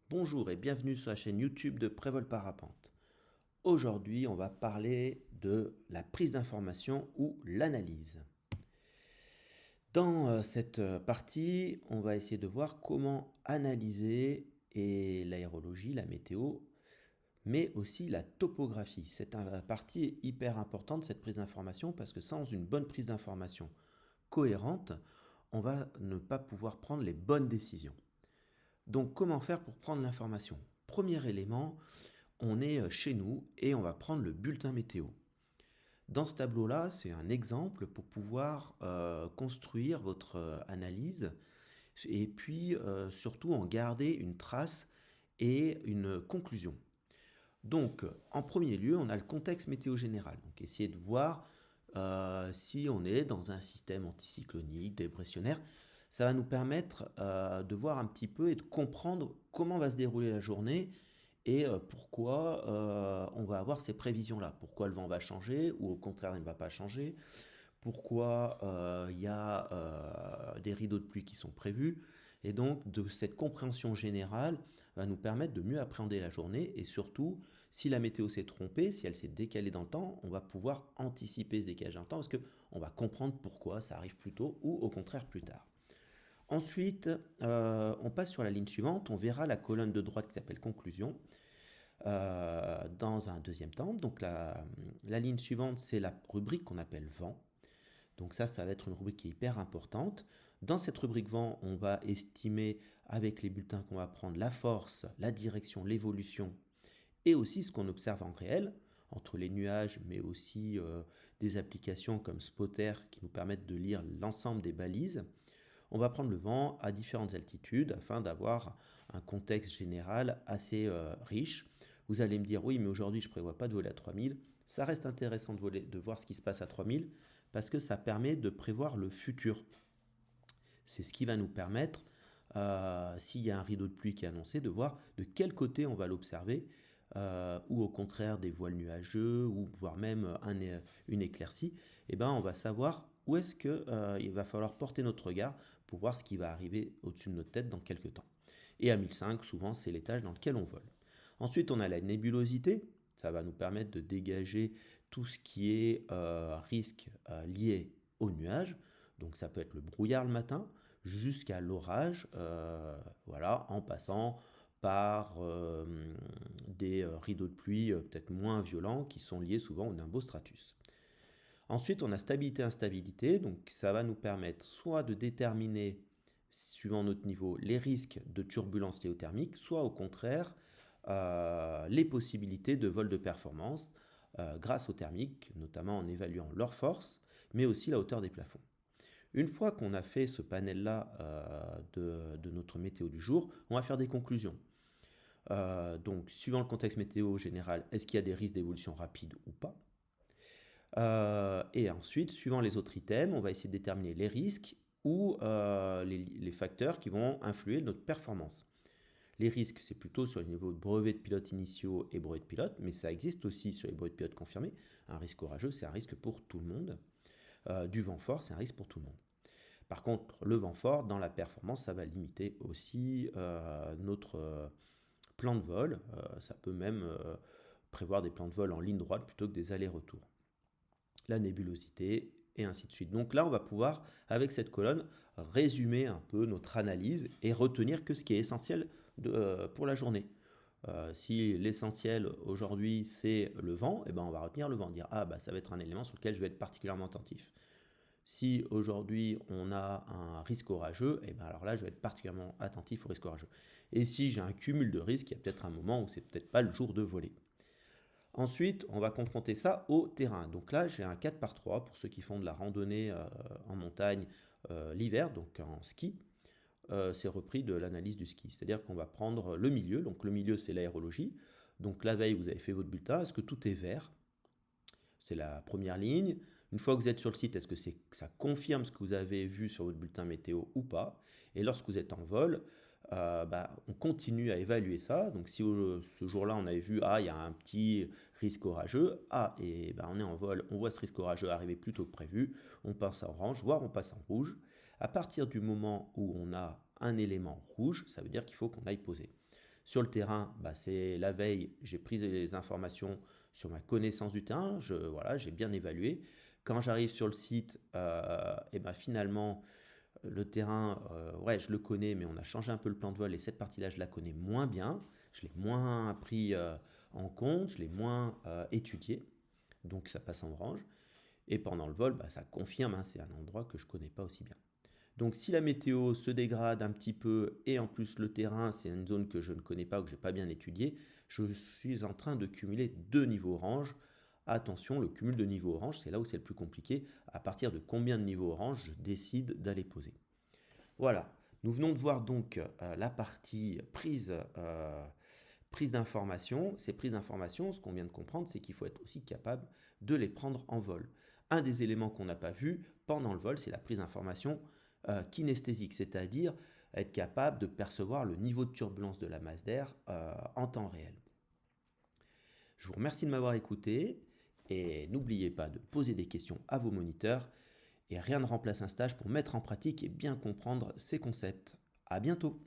Bonjour et bienvenue sur la chaîne YouTube de Prévol Parapente. Aujourd'hui, on va parler de la prise d'information ou l'analyse. Dans cette partie, on va essayer de voir comment analyser l'aérologie, la météo, mais aussi la topographie. Cette partie est hyper importante, cette prise d'information, parce que sans une bonne prise d'information cohérente, on va ne pas pouvoir prendre les bonnes décisions. Donc, comment faire pour prendre l'information? Premier élément, on est chez nous et on va prendre le bulletin météo. Dans ce tableau-là, c'est un exemple pour pouvoir construire votre analyse et puis surtout en garder une trace et une conclusion. Donc, en premier lieu, on a le contexte météo général. Donc, essayer de voir si on est dans un système anticyclonique, dépressionnaire. Ça va nous permettre de voir un petit peu et de comprendre comment va se dérouler la journée et pourquoi on va avoir ces prévisions-là. Pourquoi le vent va changer ou au contraire il ne va pas changer. Pourquoi il y a des rideaux de pluie qui sont prévus. Et donc de cette compréhension générale va nous permettre de mieux appréhender la journée et surtout si la météo s'est trompée, si elle s'est décalée dans le temps, on va pouvoir anticiper ce décalage dans le temps parce qu'on va comprendre pourquoi ça arrive plus tôt ou au contraire plus tard. Ensuite, on passe sur la ligne suivante, on verra la colonne de droite qui s'appelle conclusion dans un deuxième temps. Donc la ligne suivante, c'est la rubrique qu'on appelle vent. Donc ça va être une rubrique qui est hyper importante. Dans cette rubrique vent, on va estimer avec les bulletins qu'on va prendre la force, la direction, l'évolution et aussi ce qu'on observe en réel entre les nuages, mais aussi des applications comme Spotter qui nous permettent de lire l'ensemble des balises. On va prendre le vent à différentes altitudes afin d'avoir un contexte général assez riche. Vous allez me dire, oui, mais aujourd'hui, je ne prévois pas de voler à 3000. Ça reste intéressant de voir ce qui se passe à 3000 parce que ça permet de prévoir le futur. C'est ce qui va nous permettre, s'il y a un rideau de pluie qui est annoncé, de voir de quel côté on va l'observer, ou au contraire des voiles nuageux, ou voire même une éclaircie. Et ben, on va savoir où est-ce qu'il va falloir porter notre regard pour voir ce qui va arriver au-dessus de notre tête dans quelques temps. Et à 1005, souvent, c'est l'étage dans lequel on vole. Ensuite, on a la nébulosité. Ça va nous permettre de dégager tout ce qui est risque lié aux nuages. Donc ça peut être le brouillard le matin jusqu'à l'orage, voilà, en passant par des rideaux de pluie peut-être moins violents qui sont liés souvent au nimbostratus. Ensuite, on a stabilité-instabilité, donc ça va nous permettre soit de déterminer, suivant notre niveau, les risques de turbulence géothermique, soit au contraire les possibilités de vol de performance grâce aux thermiques, notamment en évaluant leur force, mais aussi la hauteur des plafonds. Une fois qu'on a fait ce panel-là de notre météo du jour, on va faire des conclusions. Donc, suivant le contexte météo général, est-ce qu'il y a des risques d'évolution rapide ou pas? Et ensuite, suivant les autres items, on va essayer de déterminer les risques ou les facteurs qui vont influer notre performance. Les risques, c'est plutôt sur le niveau de brevets de pilotes initiaux et brevets de pilotes, mais ça existe aussi sur les brevets de pilotes confirmés. Un risque orageux, c'est un risque pour tout le monde. Du vent fort, c'est un risque pour tout le monde. Par contre, le vent fort, dans la performance, ça va limiter aussi notre plan de vol. Ça peut même prévoir des plans de vol en ligne droite plutôt que des allers-retours. La nébulosité, et ainsi de suite. Donc là, on va pouvoir, avec cette colonne, résumer un peu notre analyse et retenir que ce qui est essentiel pour la journée. Si l'essentiel aujourd'hui c'est le vent, eh ben on va retenir le vent, dire ah bah ça va être un élément sur lequel je vais être particulièrement attentif. Si aujourd'hui on a un risque orageux, et ben alors là je vais être particulièrement attentif au risque orageux. Et si j'ai un cumul de risques, il y a peut-être un moment où c'est peut-être pas le jour de voler. Ensuite, on va confronter ça au terrain. Donc là, j'ai un 4x3 pour ceux qui font de la randonnée en montagne l'hiver, donc en ski. C'est repris de l'analyse du ski. C'est-à-dire qu'on va prendre le milieu. Donc le milieu, c'est l'aérologie. Donc la veille, vous avez fait votre bulletin. Est-ce que tout est vert? C'est la première ligne. Une fois que vous êtes sur le site, est-ce que ça confirme ce que vous avez vu sur votre bulletin météo ou pas? Et lorsque vous êtes en vol, on continue à évaluer ça. Donc si ce jour-là on avait vu, il y a un petit risque orageux, et on est en vol, on voit ce risque orageux arriver plus tôt que prévu, on passe en orange, voire on passe en rouge. À partir du moment où on a un élément rouge, ça veut dire qu'il faut qu'on aille poser. Sur le terrain, bah, c'est la veille, j'ai pris les informations sur ma connaissance du terrain, voilà, j'ai bien évalué. Quand j'arrive sur le site, et ben finalement, le terrain, ouais, je le connais, mais on a changé un peu le plan de vol et cette partie-là, je la connais moins bien. Je l'ai moins pris en compte, je l'ai moins étudié, donc ça passe en orange. Et pendant le vol, bah, ça confirme, hein, c'est un endroit que je ne connais pas aussi bien. Donc si la météo se dégrade un petit peu et en plus le terrain, c'est une zone que je ne connais pas ou que je n'ai pas bien étudiée, je suis en train de cumuler 2 niveaux orange. Attention, le cumul de niveaux orange, c'est là où c'est le plus compliqué. À partir de combien de niveaux orange je décide d'aller poser. Voilà, nous venons de voir donc la partie prise d'information. Ces prises d'information, ce qu'on vient de comprendre, c'est qu'il faut être aussi capable de les prendre en vol. Un des éléments qu'on n'a pas vu pendant le vol, c'est la prise d'information kinesthésique, c'est-à-dire être capable de percevoir le niveau de turbulence de la masse d'air en temps réel. Je vous remercie de m'avoir écouté et n'oubliez pas de poser des questions à vos moniteurs et rien ne remplace un stage pour mettre en pratique et bien comprendre ces concepts. À bientôt!